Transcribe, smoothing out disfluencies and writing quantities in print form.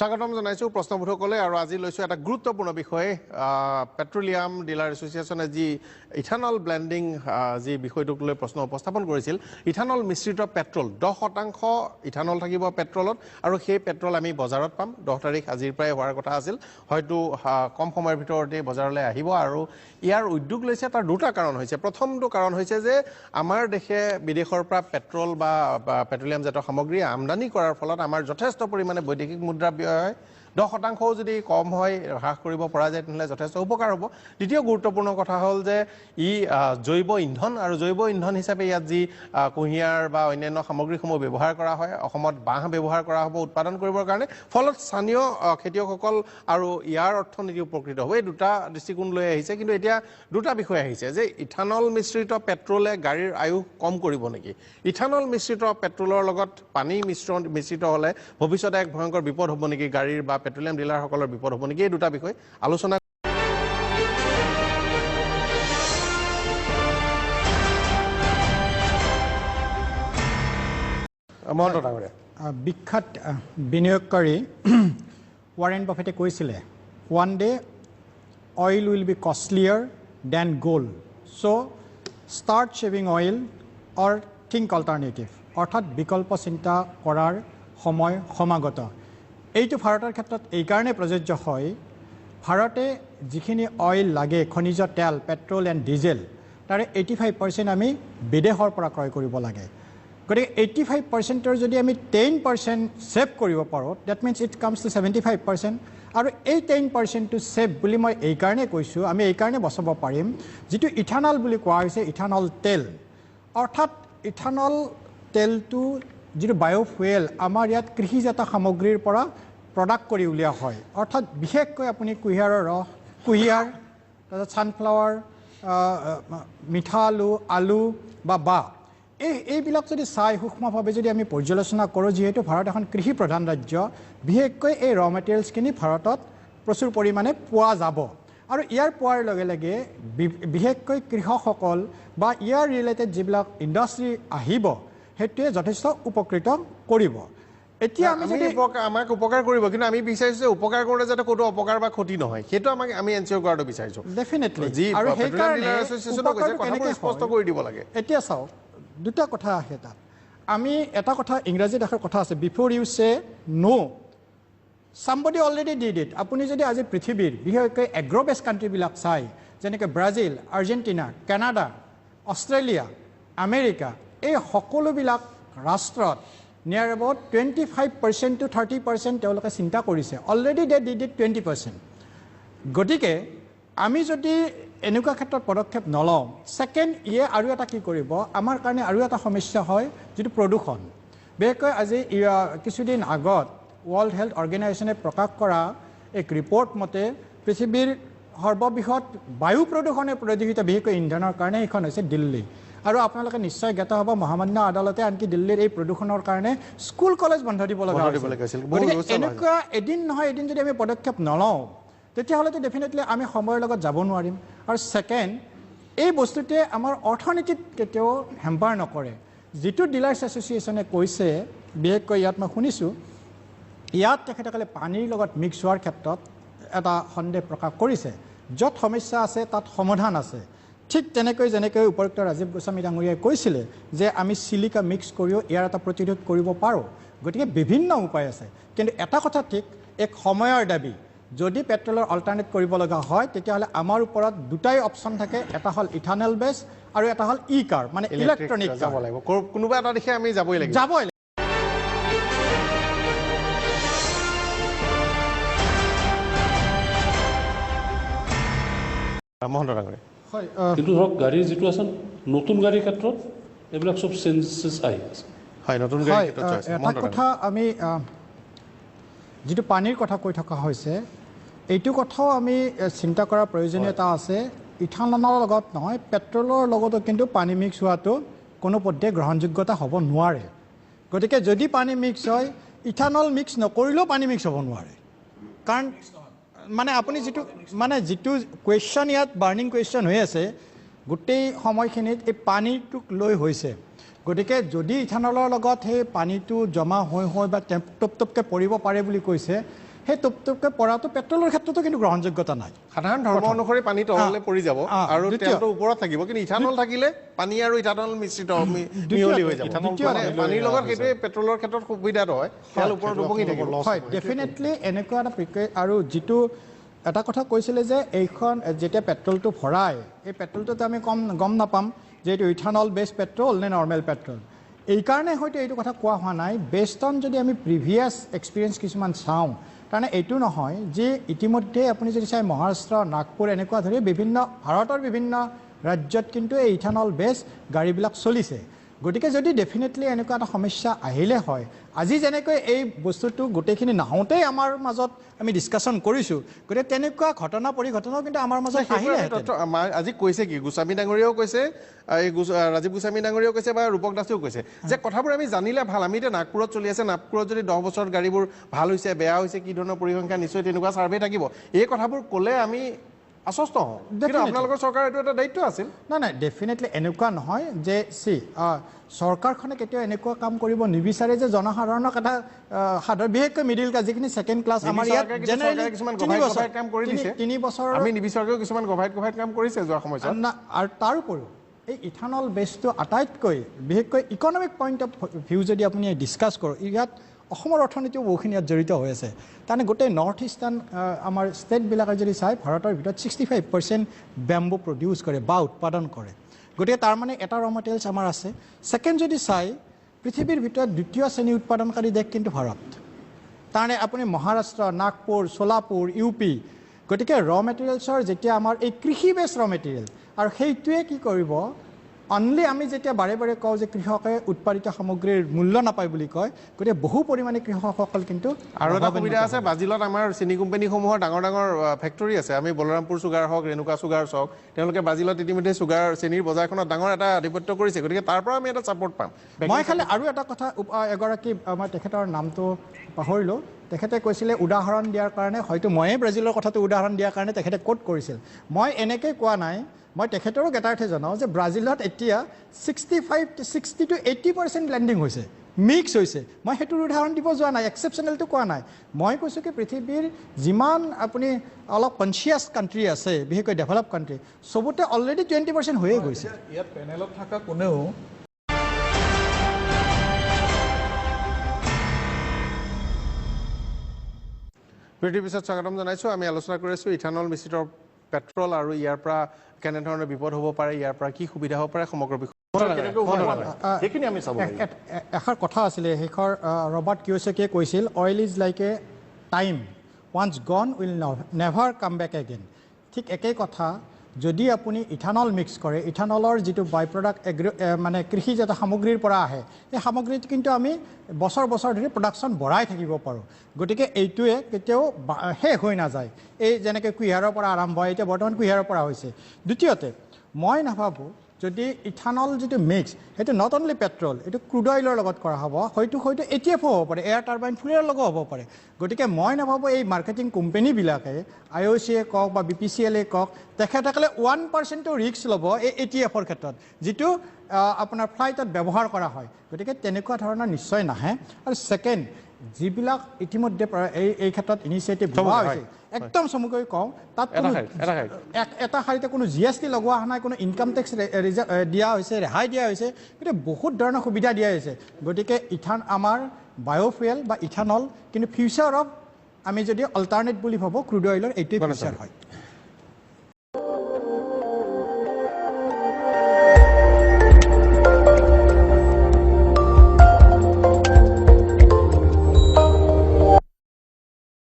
স্বাগতম জানাইছো প্ৰশ্নবোধকলে আৰু আজি লৈছো এটা গুৰুত্বপূৰ্ণ বিষয় পেট্ৰোলিয়াম ডিলাৰ এছ'চিয়েশ্যনে যি ইথানল ব্লেন্ডিং যি বিষয়টোক লৈ প্ৰশ্ন উপস্থাপন কৰিছিল ইথানল মিশ্ৰিত পেট্ৰল 10% ইথানল থাকিব পেট্ৰলত আৰু সেই পেট্ৰল আমি বজাৰত পাম 10 তাৰিখ আজিৰ পৰাই হোৱাৰ কথা আছিল হয়তো কম সময়ৰ ভিতৰতে বজাৰলৈ আহিব আৰু ইয়াৰ উদ্যোগ লৈছে তাৰ দুটা কাৰণ হৈছে প্ৰথমটো কাৰণ হৈছে যে আমাৰ দেশে বিদেশৰ পৰা পেট্ৰল বা পেট্ৰোলিয়াম জাতীয় সামগ্ৰী আমদানি কৰাৰ ফলত আমাৰ যথেষ্ট পৰিমাণে বৈদেশিক মুদ্ৰা 10% যদি কম হয় হ্ৰাস কৰিব পৰা যায় তেনলে যথেষ্ট উপকাৰ হ'ব দ্বিতীয় গুৰুত্বপূৰ্ণ কথা হ'ল যে ই জৈৱ ইন্ধন আৰু জৈৱ ইন্ধন হিচাপে ইয়াত যি কুঁহিয়াৰ বা অন্যান্য সামগ্ৰীসমূহ ব্যৱহাৰ কৰা হয় অসমত বাঁহ ব্যৱহাৰ কৰা হ'ব উৎপাদন কৰিবৰ কাৰণে ফলত স্থানীয় খেতিয়কসকল আৰু ইয়াৰ অৰ্থনীতি উপকৃত হ'ব এই দুটা দৃষ্টিকোণ লৈ আহিছে কিন্তু এতিয়া দুটা বিষয় আহিছে যে ইথানল মিশ্ৰিত পেট্ৰলে গাড়ীৰ আয়ুস কম কৰিব নেকি ইথানল মিশ্ৰিত পেট্ৰলৰ লগত পানী মিশ্ৰিত হ'লে ভৱিষ্যতে এক ভয়ংকৰ বিপদ হ'ব নেকি গাড়ীৰ বা পেট্ৰোলিয়াম ডিলাৰসকলৰ বিপদ হ'ব নেকি এই দুটা বিষয় আলোচনা বিখ্যাত বিনিয়োগকাৰী ৱাৰেন বাফেটে কৈছিলে one day oil will be costlier than gold so start saving oil or think alternative অৰ্থাৎ বিকল্প চিন্তা কৰাৰ সময় সমাগত এইটো ভাৰতৰ ক্ষেত্ৰত এই কাৰণে প্ৰযোজ্য হয় ভাৰতে যিখিনি অইল লাগে খনিজ তেল পেট্ৰল এণ্ড ডিজেল তাৰে 85% আমি বিদেশৰ পৰা ক্ৰয় কৰিব লাগে গতিকে 85%ৰ যদি আমি 10% সেভ কৰিব পাৰোঁ that means it comes two 75% আৰু এই 10% টু সেভ বুলি মই এই কাৰণে কৈছোঁ আমি এই কাৰণে বচাব পাৰিম যিটো ইথানল বুলি কোৱা হৈছে ইথানল তেল অৰ্থাৎ ইথানল তেলটো যিটো বায়োফুয়েল আমাৰ ইয়াত কৃষিজাত সামগ্ৰীৰ পৰা প্ৰডাক্ট কৰি উলিয়া হয় অৰ্থাৎ বিশেষকৈ আপুনি কুঁহিয়াৰৰ ৰস কুঁহিয়াৰ তাৰপিছত ছানফ্লাৱাৰ মিঠা আলু বা বাঁহ এইবিলাক যদি চাই সূক্ষ্মভাৱে যদি আমি পৰ্যালোচনা কৰোঁ যিহেতু ভাৰত এখন কৃষি প্ৰধান ৰাজ্য বিশেষকৈ এই ৰ মেটেৰিয়েলছখিনি ভাৰতত প্ৰচুৰ পৰিমাণে পোৱা যাব আৰু ইয়াৰ পোৱাৰ লগে লগে বিশেষকৈ কৃষকসকল বা ইয়াৰ ৰিলেটেড যিবিলাক ইণ্ডাষ্ট্ৰী আহিব হেতুৱে যথেষ্ট উপকৃত কৰিব এতিয়া আমি যদি আমাক উপকাৰ কৰিব কিন্তু আমি বিচাৰিছো উপকাৰ কৰোঁতে যাতে কোনো অপকাৰ বা ক্ষতি নহয় সেইটো আমি এনচিঅৰ কৰাটো বিচাৰিছো ডেফিনেটলি আৰু সেইকাৰণে কথাবোৰ স্পষ্ট কৰি দিব লাগে এতিয়া চাওক দুটা কথা আহে তাত আমি এটা কথা ইংৰাজীত এষাৰ কথা আছে before U say no somebody already did it আপুনি যদি আজি পৃথিৱীৰ বিশেষকৈ এগ্ৰ বেছ কাণ্ট্ৰিবিলাক চাই যেনেকৈ Brazil Argentina Canada Australia America এই সকলোবিলাক ৰাষ্ট্ৰত নিয়াৰ এবাউট 25% to 30% তেওঁলোকে চিন্তা কৰিছে অলৰেডি দে ডিড ইট 20% গতিকে আমি যদি এনেকুৱা ক্ষেত্ৰত পদক্ষেপ নলওঁ ছেকেণ্ড ইয়ে আৰু এটা কি কৰিব আমাৰ কাৰণে আৰু এটা সমস্যা হয় যিটো প্ৰদূষণ বিশেষকৈ আজি কিছুদিন আগত ৱৰ্ল্ড হেল্থ অৰ্গেনাইজেশ্যনে প্ৰকাশ কৰা এক ৰিপৰ্ট মতে পৃথিৱীৰ সৰ্ববৃহৎ বায়ু প্ৰদূষণে প্ৰদূষিত বিশেষকৈ ইন্ধনৰ কাৰণে এইখন হৈছে দিল্লী আৰু আপোনালোকে নিশ্চয় জ্ঞাত হ'ব মহামান্য আদালতে আনকি দিল্লীৰ এই প্ৰদূষণৰ কাৰণে স্কুল কলেজ বন্ধ দিব লগা হৈছিল এনেকুৱা এদিন নহয় এদিন যদি আমি পদক্ষেপ নলওঁ তেতিয়াহ'লেতো ডেফিনেটলি আমি সময়ৰ লগত যাব নোৱাৰিম আৰু ছেকেণ্ড এই বস্তুটোৱে আমাৰ অৰ্থনীতিত কেতিয়াও হেম্পাৰ নকৰে যিটো ডিলাৰ্ছ এছ'চিয়েশ্যনে কৈছে বিশেষকৈ ইয়াত মই শুনিছোঁ ইয়াত তেখেতসকলে পানীৰ লগত মিক্স হোৱাৰ ক্ষেত্ৰত এটা সন্দেহ প্ৰকাশ কৰিছে য'ত সমস্যা আছে তাত সমাধান আছে ঠিক তেনেকৈ যেনেকৈ উপযুক্ত ৰাজীৱ গোস্বামী ডাঙৰীয়াই কৈছিলে যে আমি চিলিকা মিক্স কৰিও ইয়াৰ এটা প্ৰতিৰোধ কৰিব পাৰোঁ গতিকে বিভিন্ন উপায় আছে কিন্তু এটা কথা ঠিক এক সময়ৰ দাবী যদি পেট্ৰলৰ অল্টাৰনেট কৰিব লগা হয় তেতিয়াহ'লে আমাৰ ওপৰত দুটাই অপশ্যন থাকে এটা হ'ল ইথানল বেছ আৰু এটা হ'ল ই কাৰ মানে ইলেক্ট্ৰনিক যাব লাগিব কোনোবা এটা দিশে আমি যাবই লাগিব মহন্ত ডাঙৰীয়া হয় কিন্তু ধৰক গাড়ীৰ যিটো আছে নতুন গাড়ীৰ ক্ষেত্ৰত এইবিলাক চব চেঞ্জেছ আহি আছে হয় নতুন গাড়ীৰ ক্ষেত্ৰত এটা কথা আমি যিটো পানীৰ কথা কৈ থকা হৈছে এইটো কথাও আমি চিন্তা কৰাৰ প্ৰয়োজনীয়তা আছে ইথানলৰ লগত নহয় পেট্ৰলৰ লগতো কিন্তু পানী মিক্স হোৱাটো কোনো পধ্যে গ্ৰহণযোগ্যতা হ'ব নোৱাৰে গতিকে যদি পানী মিক্স হয় ইথানল মিক্স নকৰিলেও পানী মিক্স হ'ব নোৱাৰে কাৰণ মানে আপুনি যিটো কুৱেশ্যন ইয়াত বাৰ্নিং কুৱেশ্যন হৈ আছে গোটেই সময়খিনিত এই পানীটোক লৈ হৈছে গতিকে যদি ইথানলৰ লগত সেই পানীটো জমা হৈ বা টপটপকৈ পৰিব পাৰে বুলি কৈছে সেই টুপটুপকৈ পৰাটো পেট্ৰলৰ ক্ষেত্ৰতো কিন্তু গ্ৰহণযোগ্যতা নাই সাধাৰণ ধৰ্ম অনুসৰি পানী তললৈ পৰি যাব আৰু তেলটো ওপৰত থাকিব কিন্তু ইথানল থাকিলে পানী আৰু ইথানল মিশ্ৰিত মিহলি হৈ যাব পানীৰ লগত সেইটোৱে পেট্ৰলৰ ক্ষেত্ৰত সুবিধাটো হয় তেল ওপৰত উপঙি থাকিব হয় ডেফিনেটলি এনেকুৱা এটা আৰু যিটো এটা কথা কৈছিলে যে এইখন যেতিয়া পেট্ৰলটো ভৰাই এই পেট্ৰলটোতো আমি গম নাপাম যে এইটো ইথানল বেছ পেট্ৰল নে নৰ্মেল পেট্ৰল এইকাৰণে হয়তো এইটো কথা কোৱা হোৱা নাই বেছড অন যদি আমি প্ৰিভিয়াছ এক্সপিৰিয়েঞ্চ কিছুমান চাওঁ কাৰণে এইটো নহয় যে ইতিমধ্যে আপুনি যদি চাই মহাৰাষ্ট্ৰ নাগপুৰ এনেকুৱা ধৰি বিভিন্ন ভাৰতৰ বিভিন্ন ৰাজ্যত কিন্তু এই ইথানল বেছ গাড়ীবিলাক চলিছে গতিকে যদি ডেফিনেটলি এনেকুৱা এটা সমস্যা আহিলে হয় আজি যেনেকৈ এই বস্তুটো গোটেইখিনি নাহোঁতেই আমাৰ মাজত আমি ডিছকাশ্যন কৰিছোঁ গতিকে তেনেকুৱা ঘটনা পৰিঘটনাও কিন্তু আমাৰ মাজত আহিলে আজি কৈছে কি গোস্বামী ডাঙৰীয়াও কৈছে এই ৰাজীৱ গোস্বামী ডাঙৰীয়াও কৈছে বা ৰূপক দাসেও কৈছে যে কথাবোৰ আমি জানিলে ভাল আমি এতিয়া নাগপুৰত চলি আছে নাগপুৰত যদি 10 বছৰত গাড়ীবোৰ ভাল হৈছে বেয়া হৈছে কি ধৰণৰ পৰিসংখ্যা নিশ্চয় তেনেকুৱা ছাৰ্ভে থাকিব এই কথাবোৰ ক'লে আমি আশ্বস্ত হওঁ কিন্তু আপোনালোকৰ চৰকাৰৰ এইটো এটা দায়িত্ব আছিল নাই ডেফিনেটলি এনেকুৱা নহয় যে চৰকাৰখনে কেতিয়াও এনেকুৱা কাম কৰিব নিবিচাৰে যে জনসাধাৰণক এটা সাধাৰণ বিশেষকৈ মিডিল ক্লাছ যিখিনি ছেকেণ্ড ক্লাছ আমাৰ ইয়াত জেনেৰেলি কিছুমান গভাইট কাম কৰি দিছে 3 বছৰ আমি নিবিচাৰকেও কিছুমান গভাইট কাম কৰিছে যোৱা সময়ত আৰু তাৰ উপৰিও এই ইথানল বেছটো আটাইতকৈ বিশেষকৈ ইকনমিক পইণ্ট অফ ভিউ যদি আপুনি ডিছকাছ কৰোঁ ইয়াত অসমৰ অৰ্থনীতিও বহুখিনি ইয়াত জড়িত হৈ আছে তাৰমানে গোটেই নৰ্থ ইষ্টাৰ্ণ আমাৰ ষ্টেটবিলাকে যদি চাই ভাৰতৰ ভিতৰত 65% বেম্বু প্ৰডিউচ কৰে বা উৎপাদন কৰে গতিকে তাৰমানে এটা ৰ মেটেৰিয়েলছ আমাৰ আছে ছেকেণ্ড যদি চাই পৃথিৱীৰ ভিতৰত দ্বিতীয় শ্ৰেণী উৎপাদনকাৰী দেশ কিন্তু ভাৰত তাৰমানে আপুনি মহাৰাষ্ট্ৰ নাগপুৰ সোলাপুৰ ইউপি গতিকে ৰ মেটেৰিয়েলছৰ যেতিয়া আমাৰ এই কৃষি বেছ ৰ মেটেৰিয়েল আৰু সেইটোৱে কি কৰিব অনলি আমি যেতিয়া বাৰে বাৰে কওঁ যে কৃষকে উৎপাদিত সামগ্ৰীৰ মূল্য নাপায় বুলি কয় গতিকে বহু পৰিমাণে কৃষকসকল কিন্তু আৰু এটা সুবিধা আছে বাজিলত আমাৰ চেনি কোম্পানীসমূহৰ ডাঙৰ ফেক্টৰী আছে আমি বলৰামপুৰ চুগাৰ হওক ৰেণুকা চুগাৰ হওক তেওঁলোকে বাজিলত ইতিমধ্যে চুগাৰ চেনিৰ বজাৰখনত ডাঙৰ এটা আধিপত্য কৰিছে গতিকে তাৰ পৰা আমি এটা ছাপোৰ্ট পাম মই খালি আৰু এটা কথা এগৰাকী মই তেখেতৰ নামটো পাহৰিলোঁ তেখেতে কৈছিলে উদাহৰণ দিয়াৰ কাৰণে হয়তো ময়ে ব্ৰাজিলৰ কথাটো উদাহৰণ দিয়াৰ কাৰণে তেখেতে কোট কৰিছিল মই এনেকৈ কোৱা নাই মই তেখেতৰো গেটাৰ্থে জনাওঁ যে ব্ৰাজিলত এতিয়া 60 to 80% ব্লেণ্ডিং হৈছে মিক্স হৈছে মই সেইটোৰ উদাহৰণ দিব যোৱা নাই এক্সেপশ্যনেলটো কোৱা নাই মই কৈছোঁ কি পৃথিৱীৰ যিমান আপুনি অলপ কনচিয়াছ কাণ্ট্ৰি আছে বিশেষকৈ ডেভেলপ কাণ্ট্ৰি চবতে অলৰেডি 20% হৈয়ে গৈছে ইয়াত পেনেলত থকা কোনেও ভিডিঅ'ৰ পিছত স্বাগতম জনাইছোঁ আমি আলোচনা কৰি আছোঁ ইথানল মিশ্ৰিত পেট্ৰল আৰু ইয়াৰ পৰা কেনেধৰণৰ বিপদ হ'ব পাৰে ইয়াৰ পৰা কি সুবিধা হ'ব পাৰে সমগ্ৰ বিষয় সেইখিনি আমি চাব এষাৰ কথা আছিলে শেষৰ ৰবাৰ্ট কিয়ছাকিয়ে কৈছিল oil is like a time once gone will never come back again ঠিক একেই কথা যদি আপুনি ইথানল মিক্স কৰে ইথানলৰ যিটো বাই প্ৰডাক্ট মানে কৃষিজাত সামগ্ৰীৰ পৰা আহে এই সামগ্ৰীটো কিন্তু আমি বছৰ ধৰি প্ৰডাকশ্যন বঢ়াই থাকিব পাৰোঁ গতিকে এইটোৱে কেতিয়াও শেষ হৈ নাযায় এই যেনেকৈ কুঁহিয়াৰৰ পৰা আৰম্ভ হয় এতিয়া বৰ্তমান কুঁহিয়াৰৰ পৰা হৈছে দ্বিতীয়তে মই নাভাবোঁ যদি ইথানল যিটো মিক্স সেইটো নট অনলি পেট্ৰল এইটো ক্ৰুড অইলৰ লগত কৰা হ'ব হয়তো এটিএফো হ'ব পাৰে এয়াৰ টাৰ্বাইন ফুয়েলৰ লগত হ'ব পাৰে গতিকে মই নাভাবোঁ এই মাৰ্কেটিং কোম্পানীবিলাকে IOCয়ে কওক বা BPCLয়ে কওক তেখেতসকলে 1% ৰিস্ক ল'ব এই এটিএফৰ ক্ষেত্ৰত যিটো আপোনাৰ ফ্লাইটত ব্যৱহাৰ কৰা হয় গতিকে তেনেকুৱা ধৰণৰ নিশ্চয় নাহে আৰু ছেকেণ্ড যিবিলাক ইতিমধ্যে এই ক্ষেত্ৰত ইনিচিয়েটিভ লোৱা হৈছে একদম চমুকৈ কওঁ তাত এটা শাৰীতে কোনো GST লগোৱা হোৱা নাই কোনো ইনকাম টেক্স দিয়া হৈছে ৰেহাই দিয়া হৈছে গতিকে বহুত ধৰণৰ সুবিধা দিয়া হৈছে গতিকে আমাৰ বায়'ফুৱেল বা ইথানল কিন্তু ফিউচাৰ অফ আমি যদি অল্টাৰনেট বুলি ভাবোঁ ক্ৰুড অইলৰ এইটোৱে ফিউচাৰ হয়